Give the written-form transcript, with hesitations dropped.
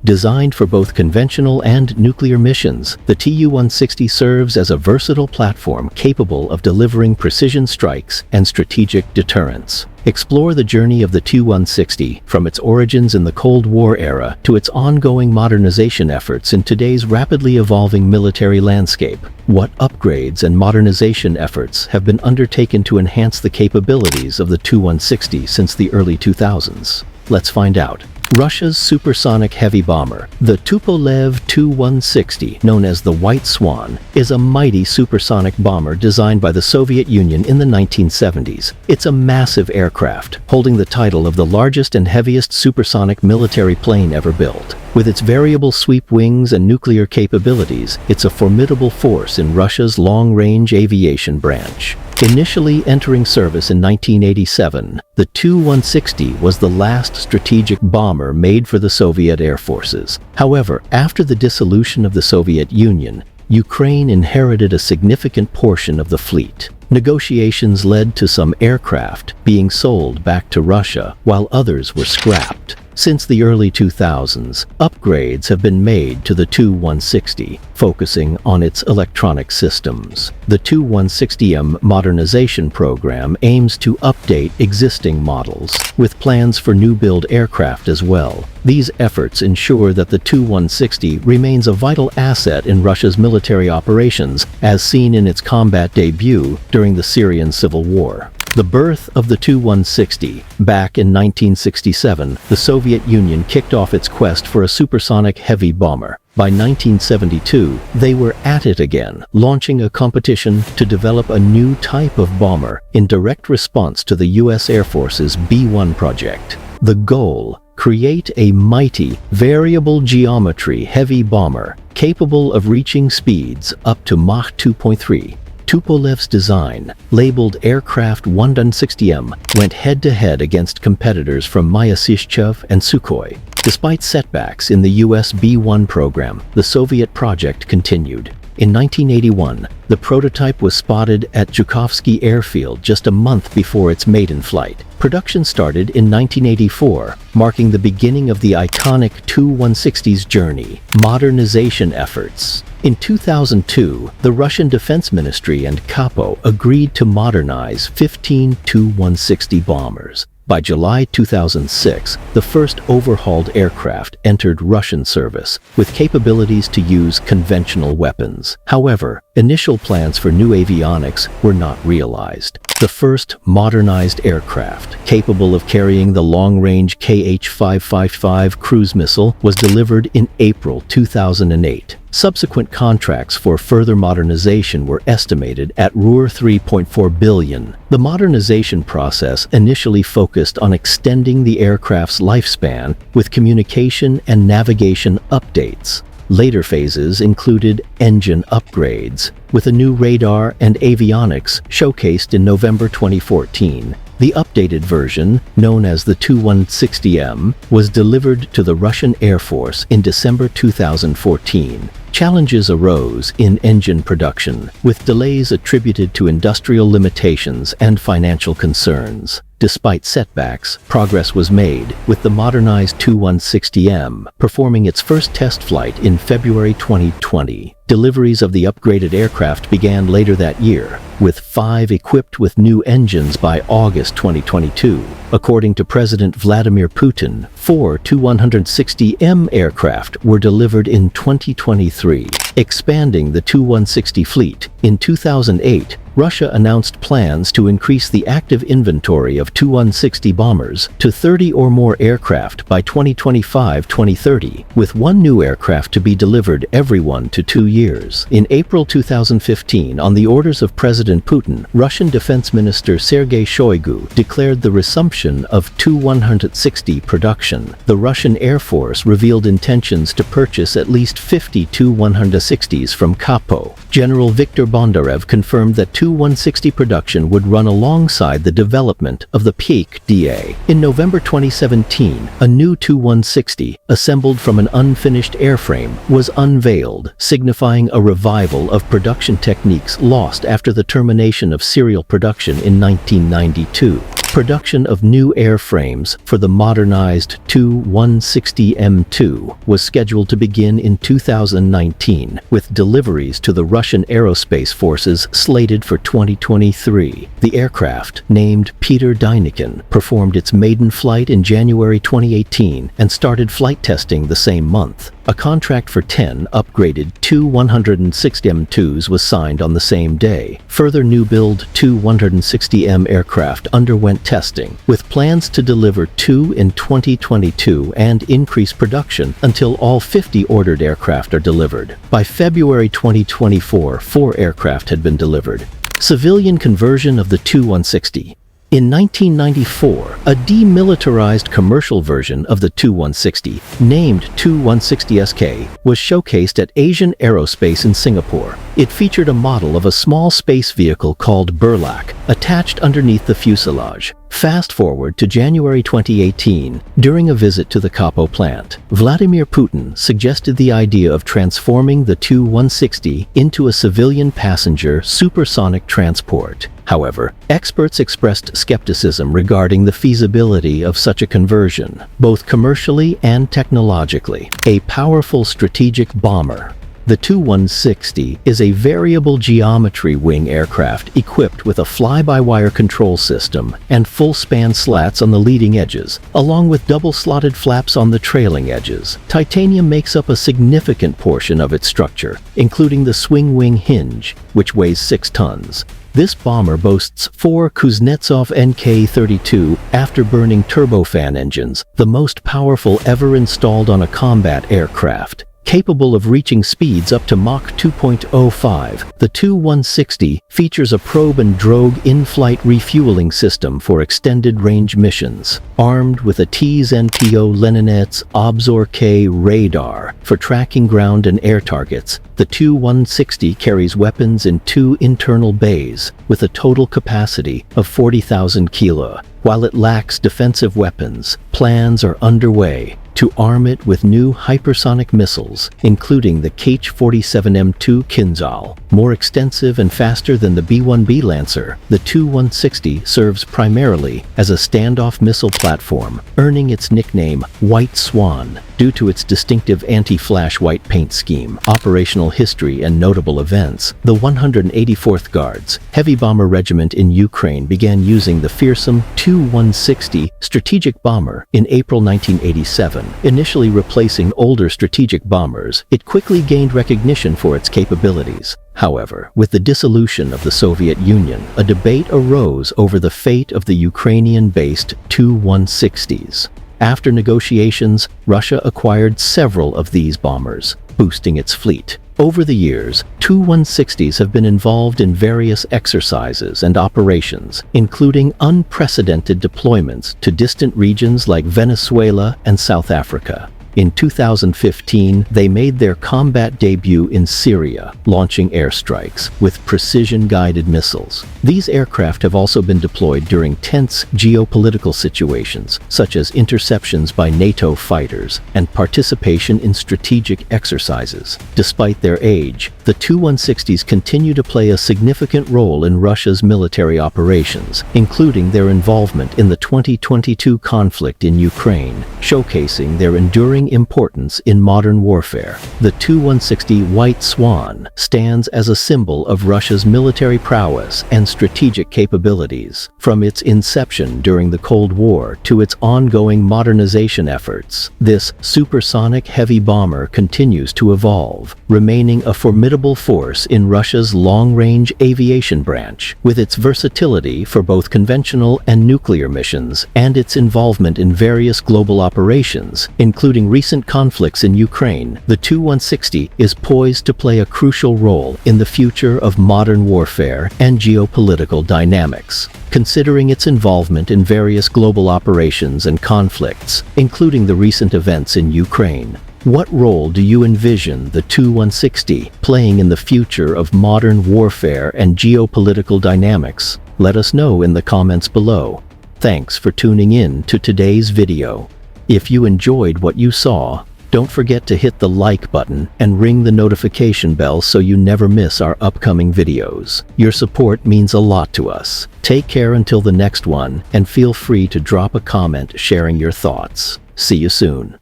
Designed for both conventional and nuclear missions, the Tu-160 serves as a versatile platform capable of delivering precision strikes and strategic deterrence. Explore the journey of the Tu-160 from its origins in the Cold War era to its ongoing modernization efforts in today's rapidly evolving military landscape. What upgrades and modernization efforts have been undertaken to enhance the capabilities of the Tu-160 since the early 2000s? Let's find out. Russia's supersonic heavy bomber, the Tupolev Tu-160, known as the White Swan, is a mighty supersonic bomber designed by the Soviet Union in the 1970s. It's a massive aircraft, holding the title of the largest and heaviest supersonic military plane ever built. With its variable sweep wings and nuclear capabilities, it's a formidable force in Russia's long-range aviation branch. Initially entering service in 1987, the Tu-160 was the last strategic bomber made for the Soviet Air Forces. However, after the dissolution of the Soviet Union, Ukraine inherited a significant portion of the fleet. Negotiations led to some aircraft being sold back to Russia, while others were scrapped. Since the early 2000s, upgrades have been made to the Tu-160, focusing on its electronic systems. The Tu-160M modernization program aims to update existing models, with plans for new-build aircraft as well. These efforts ensure that the Tu-160 remains a vital asset in Russia's military operations, as seen in its combat debut during the Syrian civil war. The birth of the Tu-160. Back in 1967, the Soviet Union kicked off its quest for a supersonic heavy bomber. By 1972, they were at it again, launching a competition to develop a new type of bomber in direct response to the U.S. Air Force's B-1 project. The goal: create a mighty, variable geometry heavy bomber capable of reaching speeds up to Mach 2.3. Tupolev's design, labeled Aircraft 160M, went head-to-head against competitors from Myasishchev and Sukhoi. Despite setbacks in the US B-1 program, the Soviet project continued. In 1981, the prototype was spotted at Zhukovsky Airfield just a month before its maiden flight. Production started in 1984, marking the beginning of the iconic Tu-160's journey. Modernization efforts. In 2002, the Russian Defense Ministry and Kapo agreed to modernize 15 Tu-160 bombers. By July 2006, the first overhauled aircraft entered Russian service, with capabilities to use conventional weapons. However, initial plans for new avionics were not realized. The first modernized aircraft, capable of carrying the long-range Kh-555 cruise missile, was delivered in April 2008. Subsequent contracts for further modernization were estimated at Ruhr 3.4 billion. The modernization process initially focused on extending the aircraft's lifespan with communication and navigation updates. Later phases included engine upgrades, with a new radar and avionics showcased in November 2014. The updated version, known as the Tu-160M, was delivered to the Russian Air Force in December 2014. Challenges arose in engine production, with delays attributed to industrial limitations and financial concerns. Despite setbacks, progress was made, with the modernized Tu-160M performing its first test flight in February 2020. Deliveries of the upgraded aircraft began later that year, with 5 equipped with new engines by August 2022. According to President Vladimir Putin, 4 Tu-160M aircraft were delivered in 2023, expanding the Tu-160 fleet. In 2008, Russia announced plans to increase the active inventory of Tu-160 bombers to 30 or more aircraft by 2025-2030, with 1 new aircraft to be delivered every 1 to 2 years. In April 2015, on the orders of President Putin, Russian Defense Minister Sergei Shoigu declared the resumption of Tu-160 production. The Russian Air Force revealed intentions to purchase at least 50 Tu-160s from Kapo. General Viktor Bondarev confirmed that Tu-160 production would run alongside the development of the PAK-DA. In November 2017, a new Tu-160, assembled from an unfinished airframe, was unveiled, signifying a revival of production techniques lost after the termination of serial production in 1992. Production of new airframes for the modernized Tu-160M2 was scheduled to begin in 2019, with deliveries to the Russian aerospace forces slated for 2023. The aircraft, named Peter Dyneken, performed its maiden flight in January 2018 and started flight testing the same month. A contract for 10 upgraded Tu-160M2s was signed on the same day. Further new-build Tu-160M aircraft underwent testing, with plans to deliver 2 in 2022 and increase production until all 50 ordered aircraft are delivered. By February 2024, 4 aircraft had been delivered. Civilian conversion of the Tu-160. In 1994, a demilitarized commercial version of the Tu-160, named Tu-160SK, was showcased at Asian Aerospace in Singapore. It featured a model of a small space vehicle called Burlak, attached underneath the fuselage. Fast forward to January 2018, during a visit to the Kapo plant, Vladimir Putin suggested the idea of transforming the Tu-160 into a civilian passenger supersonic transport. However, experts expressed skepticism regarding the feasibility of such a conversion, both commercially and technologically. A powerful strategic bomber. The Tu-160 is a variable geometry wing aircraft equipped with a fly-by-wire control system and full-span slats on the leading edges, along with double-slotted flaps on the trailing edges. Titanium makes up a significant portion of its structure, including the swing wing hinge, which weighs 6 tons. This bomber boasts 4 Kuznetsov NK-32 afterburning turbofan engines, the most powerful ever installed on a combat aircraft. Capable of reaching speeds up to Mach 2.05, the Tu-160 features a probe and drogue in-flight refueling system for extended-range missions. Armed with a TZNPO Leninets Obzor-K radar for tracking ground and air targets, the Tu-160 carries weapons in 2 internal bays, with a total capacity of 40,000 kilo. While it lacks defensive weapons, plans are underway to arm it with new hypersonic missiles, including the Kh-47M2 Kinzhal. More extensive and faster than the B-1B Lancer, the Tu-160 serves primarily as a standoff missile platform, earning its nickname White Swan due to its distinctive anti-flash white paint scheme. Operational history and notable events. The 184th Guards Heavy Bomber Regiment in Ukraine began using the fearsome Tu-160 strategic bomber in April 1987. Initially replacing older strategic bombers, it quickly gained recognition for its capabilities. However, with the dissolution of the Soviet Union, a debate arose over the fate of the Ukrainian-based Tu-160s. After negotiations, Russia acquired several of these bombers, boosting its fleet. Over the years, Tu-160s have been involved in various exercises and operations, including unprecedented deployments to distant regions like Venezuela and South Africa. In 2015, they made their combat debut in Syria, launching airstrikes with precision-guided missiles. These aircraft have also been deployed during tense geopolitical situations, such as interceptions by NATO fighters and participation in strategic exercises. Despite their age, the Tu-160s continue to play a significant role in Russia's military operations, including their involvement in the 2022 conflict in Ukraine, showcasing their enduring importance in modern warfare. The Tu-160 White Swan stands as a symbol of Russia's military prowess and strategic capabilities, from its inception during the Cold War to its ongoing modernization efforts. This supersonic heavy bomber continues to evolve, remaining a formidable force in Russia's long-range aviation branch. With its versatility for both conventional and nuclear missions, and its involvement in various global operations, including recent conflicts in Ukraine, the Tu-160 is poised to play a crucial role in the future of modern warfare and geopolitical dynamics. Considering its involvement in various global operations and conflicts, including the recent events in Ukraine, what role do you envision the Tu-160 playing in the future of modern warfare and geopolitical dynamics? Let us know in the comments below. Thanks for tuning in to today's video. If you enjoyed what you saw, Don't forget to hit the like button and ring the notification bell so you never miss our upcoming videos. Your support means a lot to us. Take care until the next one, and feel free to drop a comment sharing your thoughts. See you soon.